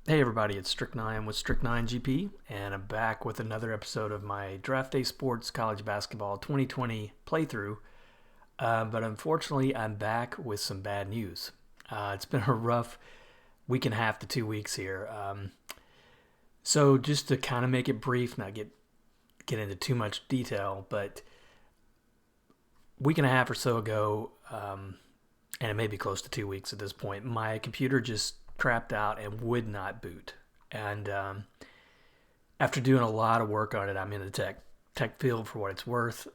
Hey everybody, it's Strict9 with Strict9 GP, and I'm back with another episode of my Draft Day Sports College Basketball 2020 playthrough. But unfortunately, I'm back with some bad news. It's been a rough week and a half to 2 weeks here. So just to kind of make it brief, not get into too much detail, but week and a half or so ago, and it may be close to 2 weeks at this point, my computer just crapped out and would not boot. And after doing a lot of work on it, I'm in the tech field for what it's worth.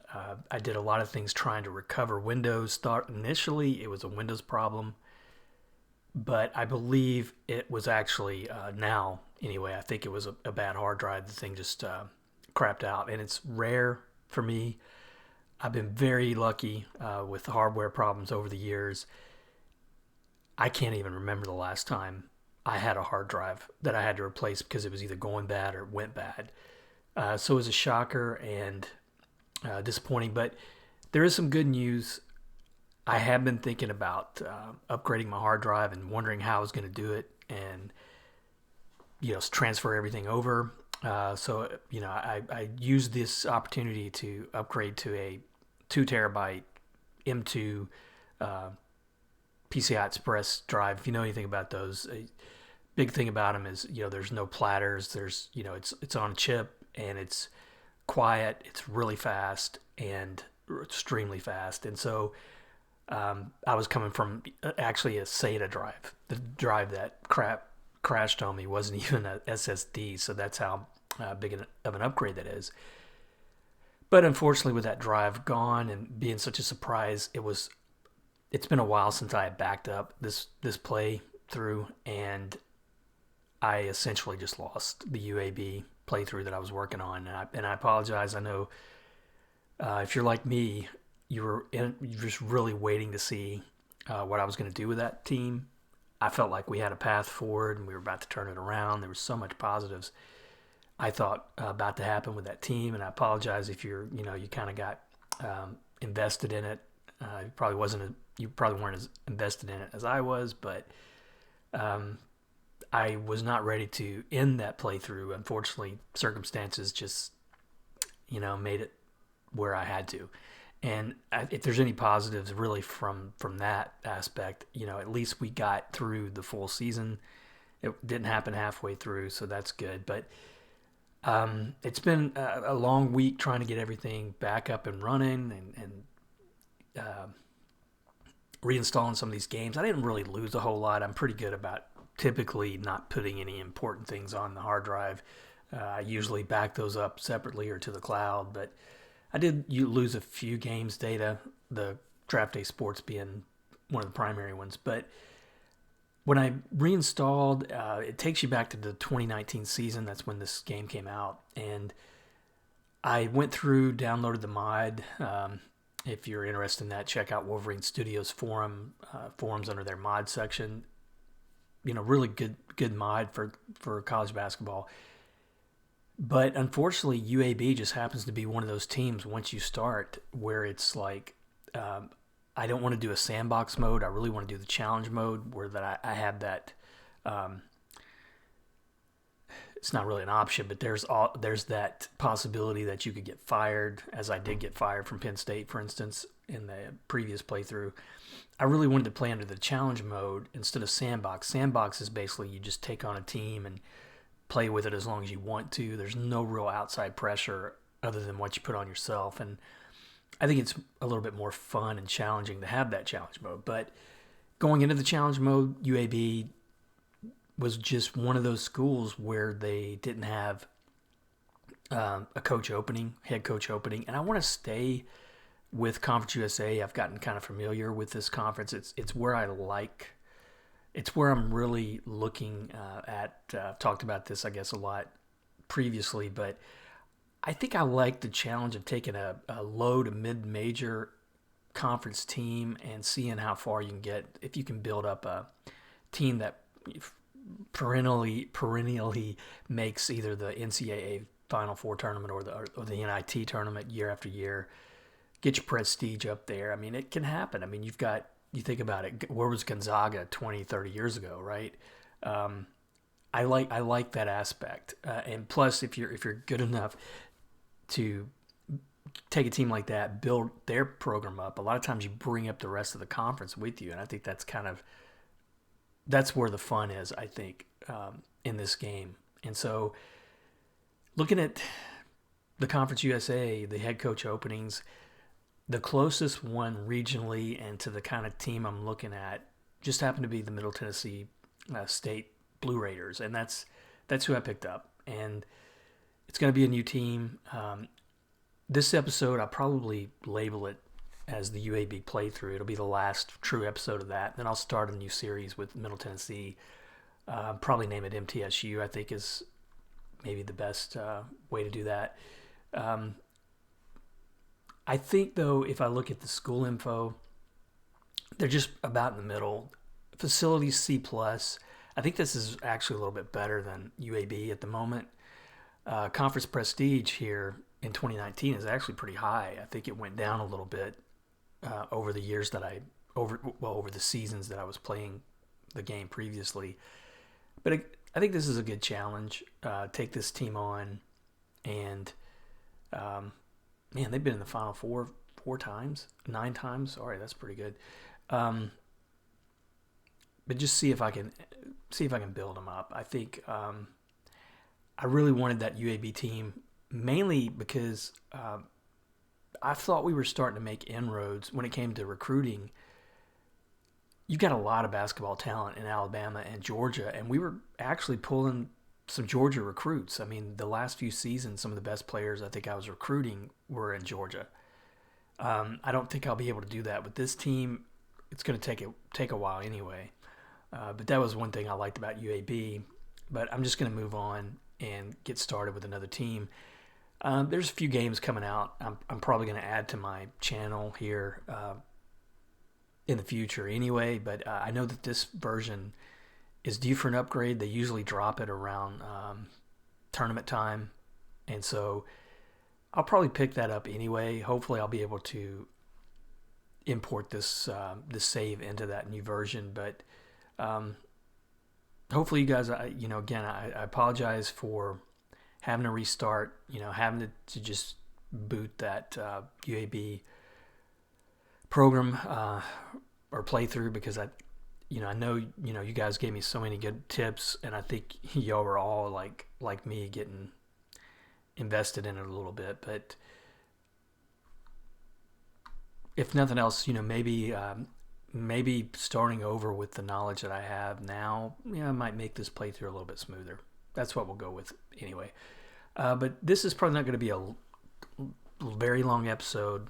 I did a lot of things trying to recover Windows. Thought initially it was a Windows problem, but I believe it was actually now anyway. I think it was a bad hard drive. The thing just crapped out, and it's rare for me. I've been very lucky with hardware problems over the years. I can't even remember the last time I had a hard drive that I had to replace because it was either going bad or went bad. So it was a shocker and disappointing, but there is some good news. I have been thinking about upgrading my hard drive and wondering how I was going to do it and, transfer everything over. I used this opportunity to upgrade to a 2 terabyte M2 PCI Express drive. If you know anything about those, a big thing about them is there's no platters. There's it's on a chip and it's quiet. It's really fast and extremely fast. And so I was coming from actually a SATA drive. The drive that crashed on me wasn't even a SSD. So that's how big of an upgrade that is. But unfortunately, with that drive gone and being such a surprise, it's been a while since I had backed up this play through, and I essentially just lost the UAB playthrough that I was working on. And I apologize. I know if you're like me, you're just really waiting to see what I was going to do with that team. I felt like we had a path forward, and we were about to turn it around. There was so much positives I thought about to happen with that team, and I apologize if you kind of got invested in it. You probably weren't as invested in it as I was, but I was not ready to end that playthrough. Unfortunately, circumstances just made it where I had to. And if there's any positives really from that aspect, at least we got through the full season. It didn't happen halfway through, so that's good. But it's been a long week trying to get everything back up and running and reinstalling some of these games. I didn't really lose a whole lot. I'm pretty good about typically not putting any important things on the hard drive. I usually back those up separately or to the cloud, but I did lose a few games data, the Draft Day Sports being one of the primary ones. But when I reinstalled, it takes you back to the 2019 season. That's when this game came out. And I went through, downloaded the mod. If you're interested in that, check out Wolverine Studios forums under their mod section. Really good mod for college basketball. But unfortunately, UAB just happens to be one of those teams once you start where it's like, I don't want to do a sandbox mode. I really want to do the challenge mode where that I have that. It's not really an option, but there's that possibility that you could get fired, as I did get fired from Penn State, for instance, in the previous playthrough. I really wanted to play under the challenge mode instead of sandbox. Sandbox is basically you just take on a team and play with it as long as you want to. There's no real outside pressure other than what you put on yourself, and I think it's a little bit more fun and challenging to have that challenge mode. But going into the challenge mode, UAB was just one of those schools where they didn't have a head coach opening. And I want to stay with Conference USA. I've gotten kind of familiar with this conference. It's where it's where I'm really looking at. I've talked about this, I guess, a lot previously, but I think I like the challenge of taking a low to mid-major conference team and seeing how far you can get. If you can build up a team that perennially makes either the NCAA Final Four tournament or the NIT tournament year after year, get your prestige up there. I mean, it can happen. I mean, you think about it, where was Gonzaga 20, 30 years ago, right? I like that aspect, and plus, if you're good enough to take a team like that, build their program up, a lot of times you bring up the rest of the conference with you, and I think that's where the fun is. I think in this game, and so looking at the Conference USA, the head coach openings, the closest one regionally and to the kind of team I'm looking at just happened to be the Middle Tennessee State Blue Raiders, and that's who I picked up. And it's going to be a new team. This episode, I'll probably label it as the UAB playthrough. It'll be the last true episode of that. Then I'll start a new series with Middle Tennessee. Probably name it MTSU, I think is maybe the best way to do that. I think, though, if I look at the school info, they're just about in the middle. Facilities C+. I think this is actually a little bit better than UAB at the moment. Conference prestige here in 2019 is actually pretty high. I think it went down a little bit over the years over the seasons that I was playing the game previously. But I think this is a good challenge. Take this team on, and man, they've been in the Final Four 9 times. All right, that's pretty good. But just see if I can build them up. I think I really wanted that UAB team mainly because I thought we were starting to make inroads when it came to recruiting. You got a lot of basketball talent in Alabama and Georgia, and we were actually pulling some Georgia recruits. I mean, the last few seasons, some of the best players I think I was recruiting were in Georgia. I don't think I'll be able to do that with this team. It's going to take a while anyway. But that was one thing I liked about UAB. But I'm just going to move on and get started with another team. There's a few games coming out. I'm probably going to add to my channel here in the future anyway. But I know that this version is due for an upgrade. They usually drop it around tournament time. And so I'll probably pick that up anyway. Hopefully I'll be able to import this save into that new version. But hopefully you guys, again, I apologize for having to restart, having to just boot that UAB program or playthrough, because I know, you guys gave me so many good tips, and I think y'all were all like me, getting invested in it a little bit. But if nothing else, maybe starting over with the knowledge that I have now, I might make this playthrough a little bit smoother. That's what we'll go with anyway. But this is probably not going to be a very long episode.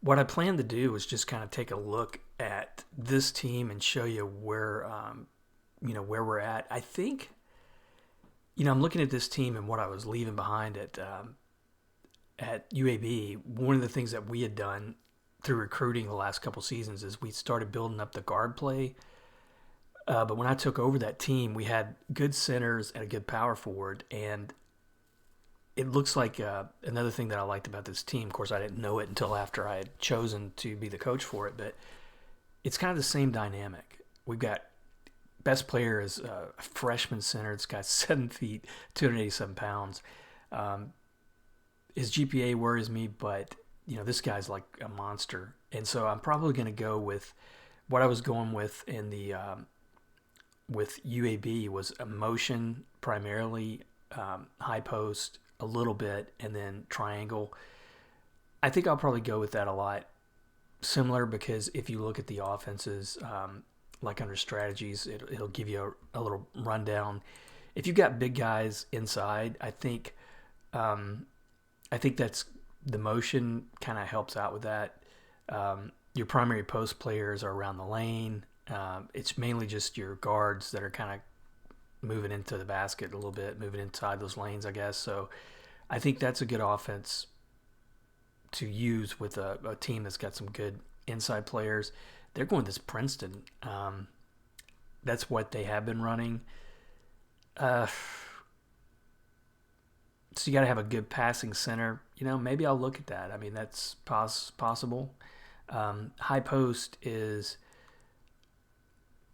What I plan to do is just kind of take a look at this team and show you where we're at. I think, I'm looking at this team and what I was leaving behind at UAB. One of the things that we had done through recruiting the last couple seasons is we started building up the guard play. But when I took over that team, we had good centers and a good power forward. And it looks like another thing that I liked about this team, of course, I didn't know it until after I had chosen to be the coach for it, but it's kind of the same dynamic. We've got best player is a freshman center. It's got 7 feet, 287 pounds. His GPA worries me, but this guy's like a monster. And so I'm probably going to go with what I was going with in the with UAB was a motion primarily, high post a little bit, and then triangle. I think I'll probably go with that a lot similar, because if you look at the offenses, like under strategies, it'll give you a little rundown. If you've got big guys inside, I think that's the motion kind of helps out with that. Your primary post players are around the lane. It's mainly just your guards that are kind of moving into the basket a little bit, moving inside those lanes, I guess. So I think that's a good offense to use with a team that's got some good inside players. They're going this Princeton. That's what they have been running. So you got to have a good passing center. Maybe I'll look at that. I mean, that's possible. High post is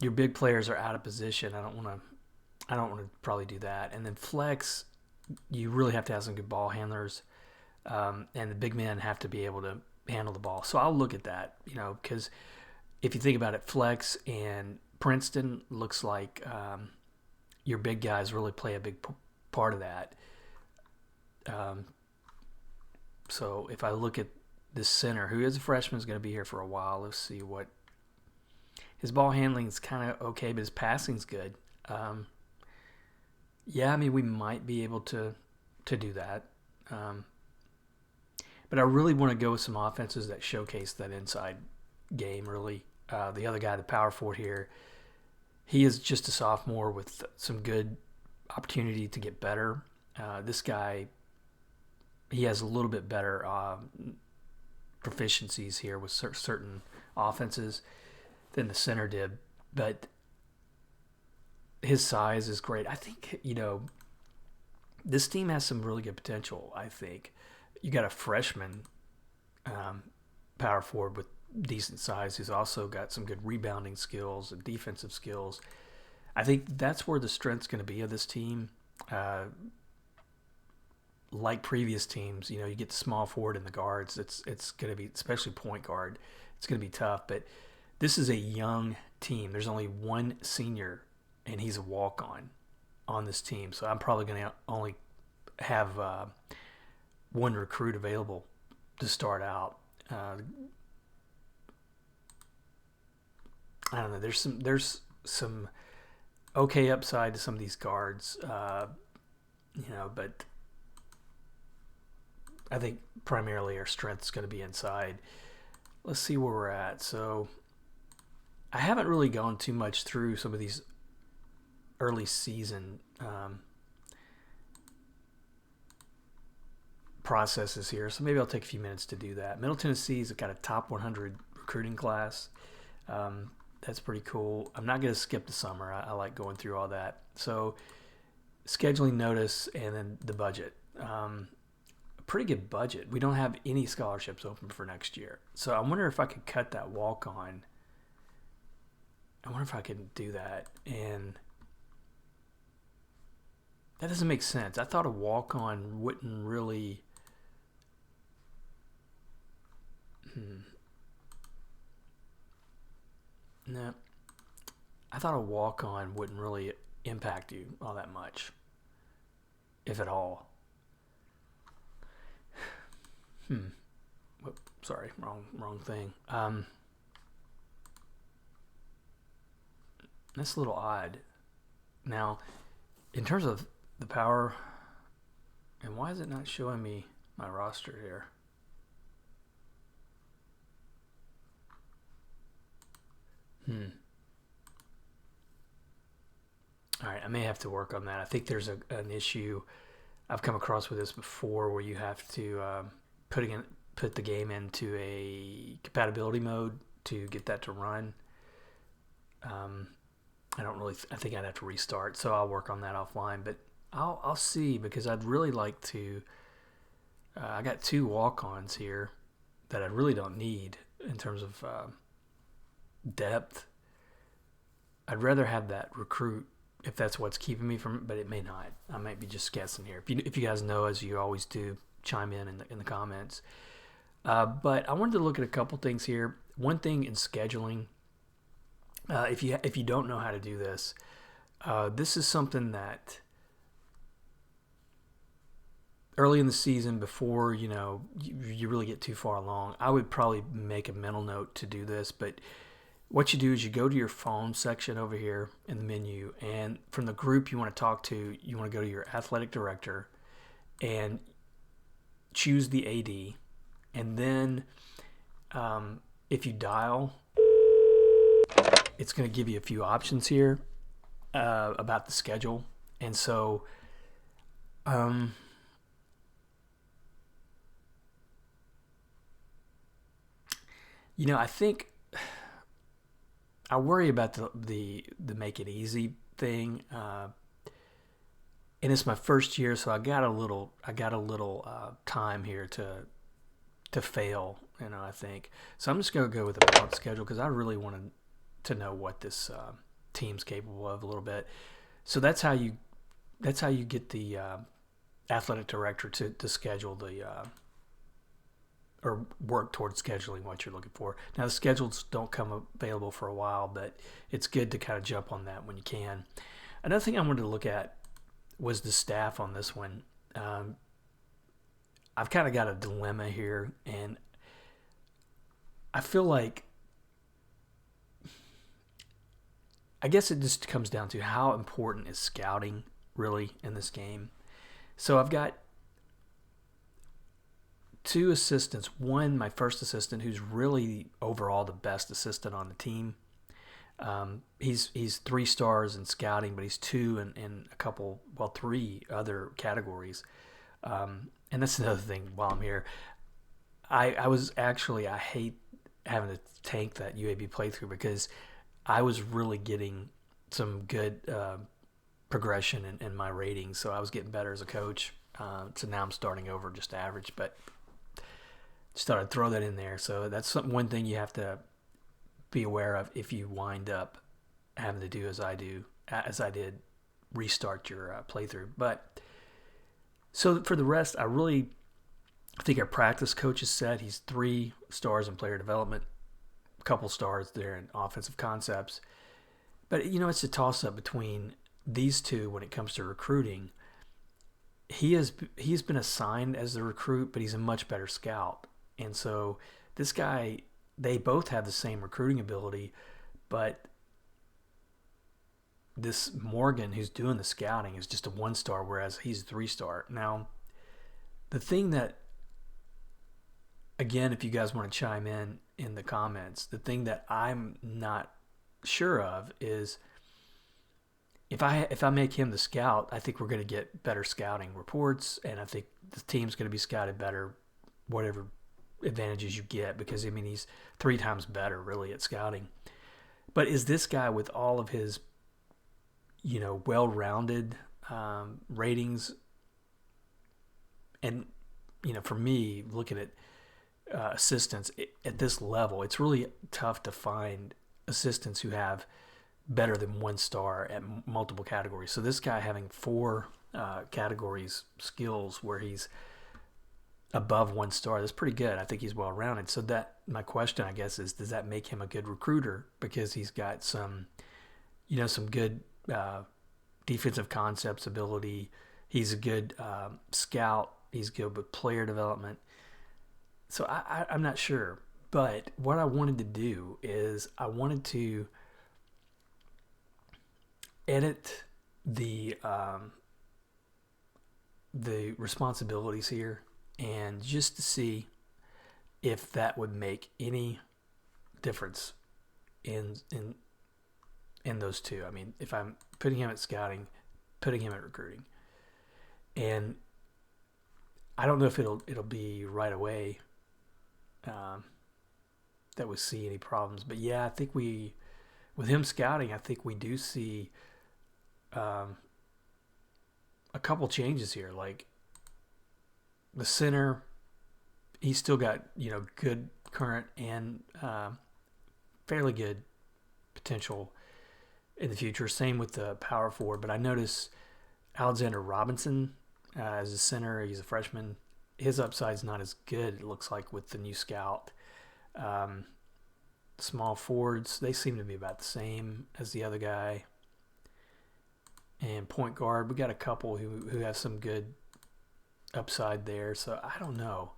your big players are out of position. I don't want to probably do that. And then flex, you really have to have some good ball handlers, and the big men have to be able to handle the ball. So I'll look at that, because if you think about it, flex and Princeton looks like your big guys really play a big part of that. So if I look at this center, who is a freshman, is going to be here for a while. Let's see what his ball handling is kind of okay, but his passing's good. Yeah, I mean, we might be able to do that. But I really want to go with some offenses that showcase that inside game, really. The other guy, the power forward here, he is just a sophomore with some good opportunity to get better. This guy, he has a little bit better proficiencies here with certain offenses than the center did. But his size is great. I think, this team has some really good potential, I think. You got a freshman power forward with decent size who's also got some good rebounding skills and defensive skills. I think that's where the strength's going to be of this team. Like previous teams, you get the small forward and the guards. It's going to be, especially point guard, it's going to be tough. But this is a young team. There's only one senior, and he's a walk-on on this team. So I'm probably going to only have one recruit available to start out. I don't know. There's some okay upside to some of these guards, but I think primarily our strength is going to be inside. Let's see where we're at. So I haven't really gone too much through some of these early season processes here, so maybe I'll take a few minutes to do that. Middle Tennessee's got a top 100 recruiting class. That's pretty cool. I'm not going to skip the summer. I like going through all that. So scheduling notice and then the budget. A pretty good budget. We don't have any scholarships open for next year. So I wonder if I could cut that walk-on. I wonder if I can do that. And that doesn't make sense. I thought a walk-on wouldn't really... No. I thought a walk-on wouldn't really impact you all that much, if at all. Whoop, sorry, wrong thing. That's a little odd. Now, in terms of the power, and why is it not showing me my roster here? All right, I may have to work on that. I think there's an issue. I've come across with this before where you have to put the game into a compatibility mode to get that to run. I think I'd have to restart, so I'll work on that offline. But I'll see, because I'd really like to. I got 2 walk-ons here that I really don't need in terms of depth. I'd rather have that recruit if that's what's keeping me from it, but it may not. I might be just guessing here. If you guys know, as you always do, chime in the comments. But I wanted to look at a couple things here. One thing in scheduling, if you don't know how to do this, this is something that early in the season, before you really get too far along, I would probably make a mental note to do this. But what you do is you go to your phone section over here in the menu, and from the group you want to talk to, you want to go to your athletic director and choose the AD. And then if you dial, it's going to give you a few options here about the schedule. And so I think I worry about the make it easy thing, and it's my first year, so I got a little time here to fail. I think so. I'm just gonna go with a balanced schedule because I really wanted to know what this team's capable of a little bit. So that's how you get the athletic director to schedule the or work towards scheduling what you're looking for. Now the schedules don't come available for a while, but it's good to kind of jump on that when you can. Another thing I wanted to look at was the staff on this one. I've kind of got a dilemma here, and I feel like, I guess it just comes down to how important is scouting really in this game. So I've got two assistants. One, my first assistant, who's really overall the best assistant on the team. He's 3 stars in scouting, but he's 2 in a couple, 3 other categories. And that's another thing while I'm here. I hate having to tank that UAB playthrough because I was really getting some good progression in my ratings. So I was getting better as a coach. So now I'm starting over just average, but just thought I'd throw that in there. So that's one thing you have to be aware of if you wind up having to do as I did, restart your playthrough. But so for the rest, I think our practice coach is set. He's 3 stars in player development, a couple stars there in offensive concepts. But it's a toss-up between these two when it comes to recruiting. He's been assigned as the recruit, but he's a much better scout. And so this guy, they both have the same recruiting ability, but this Morgan who's doing the scouting is just a 1-star, whereas he's a 3-star. Now, the thing that, again, if you guys want to chime in the comments, the thing that I'm not sure of is if I make him the scout, I think we're going to get better scouting reports, and I think the team's going to be scouted better, whatever advantages you get, because he's 3 times better really at scouting. But is this guy, with all of his well-rounded ratings, and for me, looking at assistants at this level, it's really tough to find assistants who have better than 1 star at multiple categories. So this guy having 4 categories skills where he's above 1 star, that's pretty good. I think he's well-rounded. So that, my question, I guess, is, does that make him a good recruiter because he's got some good defensive concepts ability. He's a good scout. He's good with player development. So I'm not sure. But what I wanted to do is I wanted to edit the responsibilities here, and just to see if that would make any difference in those two. If I'm putting him at scouting, putting him at recruiting, and I don't know if it'll be right away that we see any problems. But yeah, I think with him scouting, I think we do see a couple changes here. Like the center, he's still got good current and fairly good potential in the future. Same with the power forward. But I notice Alexander Robinson as a center, he's a freshman. His upside's not as good, it looks like, with the new scout. Small forwards, they seem to be about the same as the other guy. And point guard, we got a couple who have some good upside there. So I don't know.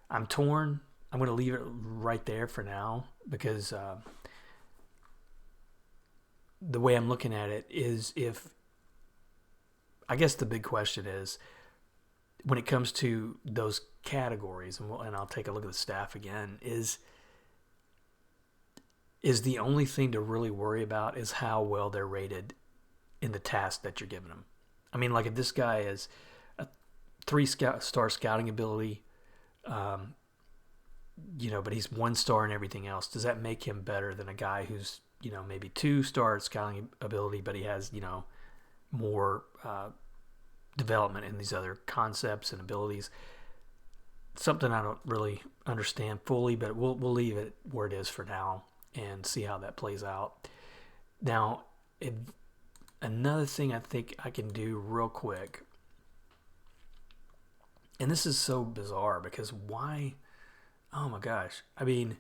I'm torn. I'm going to leave it right there for now because the way I'm looking at it is, I guess the big question is, when it comes to those categories, and I'll take a look at the staff again, is the only thing to really worry about is how well they're rated in the task that you're giving them. Like if this guy is a 3-star scouting ability, but he's 1 star in everything else, does that make him better than a guy who's, maybe 2-star scouting ability, but he has, more development in these other concepts and abilities? Something I don't really understand fully, but we'll leave it where it is for now and see how that plays out. Now, another thing I think I can do real quick, and this is so bizarre because why? Oh my gosh! I mean,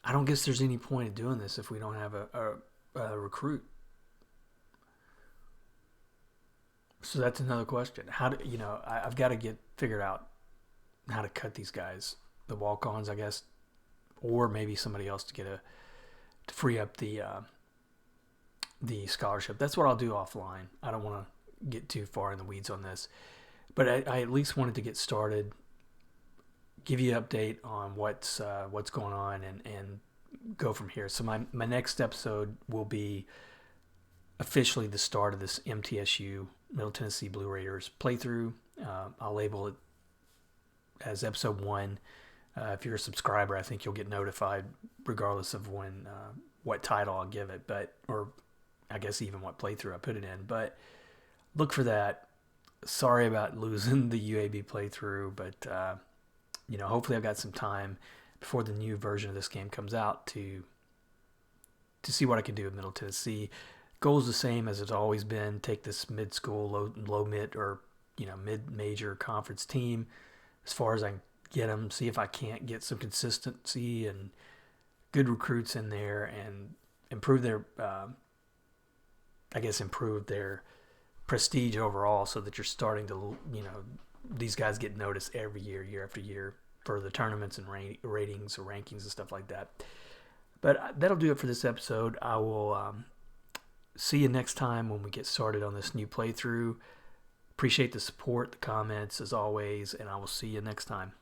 I don't guess there's any point in doing this if we don't have a recruit. So that's another question. How do I've got to get figured out how to cut these guys, the walk-ons, I guess, or maybe somebody else to free up the scholarship. That's what I'll do offline. I don't want to get too far in the weeds on this, but I at least wanted to get started, give you an update on what's going on, and go from here. So my next episode will be officially the start of this MTSU, Middle Tennessee Blue Raiders playthrough. I'll label it as episode 1. If you're a subscriber, I think you'll get notified regardless of what title I'll give it, or I guess even what playthrough I put it in. But look for that. Sorry about losing the UAB playthrough, but hopefully I've got some time before the new version of this game comes out to see what I can do with Middle Tennessee. Goal's the same as it's always been. Take this mid-school, low mid, or mid-major conference team as far as I can get them. See if I can't get some consistency and good recruits in there and improve their, improve their prestige overall, so that you're starting to, these guys get noticed every year after year for the tournaments and ratings or rankings and stuff like that. But that'll do it for this episode. I will see you next time when we get started on this new playthrough. Appreciate the support, the comments as always, and I will see you next time.